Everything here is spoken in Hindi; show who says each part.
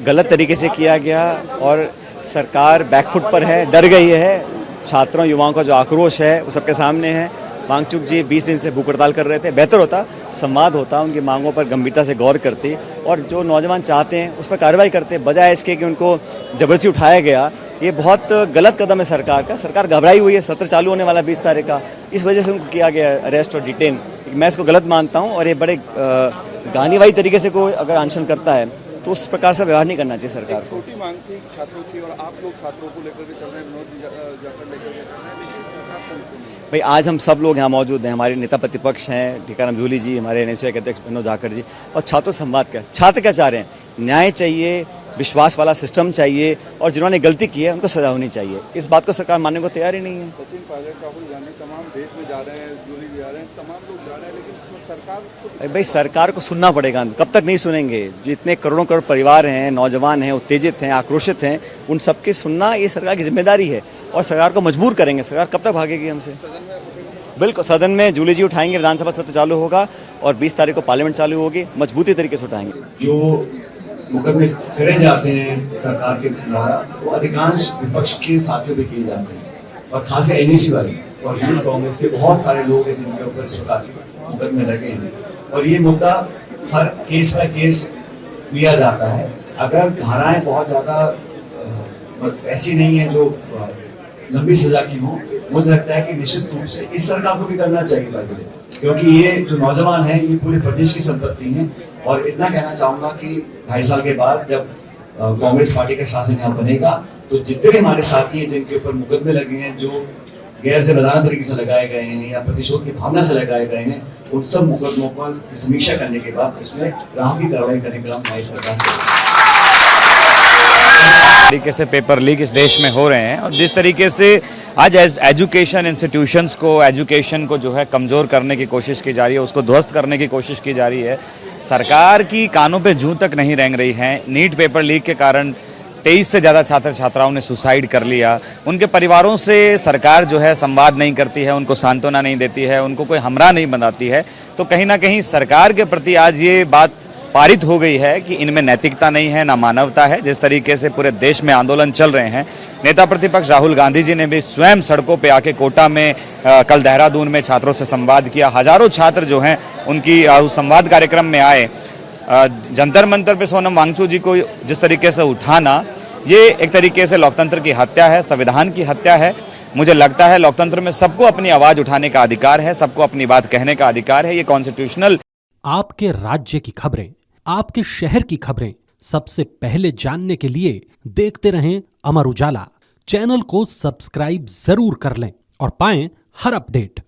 Speaker 1: गलत तरीके से किया गया और सरकार बैकफुट पर है, डर गई है। छात्रों युवाओं का जो आक्रोश है वो सबके सामने है। वांगचुक जी 20 दिन से भूख हड़ताल कर रहे थे, बेहतर होता संवाद होता, उनकी मांगों पर गंभीरता से गौर करती और जो नौजवान चाहते हैं उस पर कार्रवाई करते, बजाय इसके कि उनको जबरदस्ती उठाया गया। ये बहुत गलत कदम है सरकार का। सरकार घबराई हुई है, सत्र चालू होने वाला 20 तारीख का, इस वजह से उनको किया गया अरेस्ट और डिटेन। मैं इसको गलत मानता हूँ और ये बड़े गांधीवादी तरीके से कोई अगर अनशन करता है तो उस प्रकार से व्यवहार नहीं करना चाहिए सरकार को।
Speaker 2: छोटी मांग थी छात्रों की और आप लोग छात्रों को लेकर के चल रहे हैं, विनोद जाकर लेकर के चल रहे हैं, लेकिन सरकार को नहीं।
Speaker 1: भाई आज हम सब लोग यहाँ मौजूद हैं, हमारे नेता प्रतिपक्ष हैं टीकाराम जूली जी, हमारे एनएसयूआई के अध्यक्ष विनोद जाखड़ जी, और छात्रों संवाद क्या, छात्र क्या चाह रहे हैं? न्याय चाहिए, विश्वास वाला सिस्टम चाहिए और जिन्होंने गलती की है उनको सजा होनी चाहिए। इस बात को सरकार मानने को तैयार ही नहीं है।
Speaker 2: सचिन पायलट, राहुल गांधी तमाम देश में जा रहे हैं, जूली भी जा रहे हैं, तमाम लोग जा रहे हैं, लेकिन सरकार
Speaker 1: भाई सरकार को सुनना पड़ेगा। कब तक नहीं सुनेंगे? जितने करोड़ों करोड़ परिवार हैं, नौजवान हैं, उत्तेजित हैं, आक्रोशित हैं, उन सबकी सुनना ये सरकार की जिम्मेदारी है और सरकार को मजबूर करेंगे। सरकार कब तक भागेगी हमसे? बिल्कुल, सदन में जूली जी उठाएंगे, विधानसभा सत्र चालू होगा और 20 तारीख को पार्लियामेंट चालू होगी, मजबूती तरीके से उठाएंगे।
Speaker 3: जो मुकदमे करे जाते हैं सरकार के द्वारा वो अधिकांश विपक्ष के साथियों पे किए जाते हैं और खासकर एनएसयूआई और यूथ कांग्रेस के बहुत सारे लोग हैं जिनके ऊपर इस प्रकार के मुकदमे लगे हैं और ये मुद्दा हर केस बाय केस लिया जाता है। अगर धाराएं बहुत ज़्यादा ऐसी नहीं है जो लंबी सजा की हो, मुझे लगता है कि निश्चित रूप से इस सरकार को भी करना चाहिए बात, क्योंकि ये जो नौजवान हैं ये पूरे प्रदेश की संपत्ति हैं। और इतना कहना चाहूँगा कि 2.5 साल के बाद जब कांग्रेस पार्टी का शासन यहाँ बनेगा तो जितने भी हमारे साथी हैं जिनके ऊपर मुकदमे लगे हैं, जो गैर जिम्मेदाराना तरीके से लगाए गए हैं या प्रतिशोध की भावना से लगाए गए हैं, उन सब मुकदमों का समीक्षा करने के बाद उसमें राहत कार्रवाई करने का हमारी सरकार
Speaker 4: तरीके से पेपर लीक इस देश में हो रहे हैं और जिस तरीके से आज एजुकेशन इंस्टीट्यूशंस को, एजुकेशन को जो है कमज़ोर करने की कोशिश की जा रही है, उसको ध्वस्त करने की कोशिश की जा रही है। सरकार की कानों पे जूं तक नहीं रेंग रही है। नीट पेपर लीक के कारण 23 से ज़्यादा छात्र छात्राओं ने सुसाइड कर लिया। उनके परिवारों से सरकार जो है संवाद नहीं करती है, उनको सांत्वना नहीं देती है, उनको कोई हमरा नहीं बनाती है। तो कहीं ना कहीं सरकार के प्रति आज ये बात पारित हो गई है कि इनमें नैतिकता नहीं है, ना मानवता है। जिस तरीके से पूरे देश में आंदोलन चल रहे हैं, नेता प्रतिपक्ष राहुल गांधी जी ने भी स्वयं सड़कों पे आके कोटा में, कल देहरादून में छात्रों से संवाद किया। हजारों छात्र जो हैं उनकी उस संवाद कार्यक्रम में आए। जंतर मंतर पे सोनम वांगचुक जी को जिस तरीके से उठाना, ये एक तरीके से लोकतंत्र की हत्या है, संविधान की हत्या है। मुझे लगता है लोकतंत्र में सबको अपनी आवाज़ उठाने का अधिकार है, सबको अपनी बात कहने का अधिकार है। ये कॉन्स्टिट्यूशनल।
Speaker 5: आपके राज्य की खबरें, आपके शहर की खबरें सबसे पहले जानने के लिए देखते रहें अमर उजाला। चैनल को सब्सक्राइब जरूर कर लें और पाएं हर अपडेट।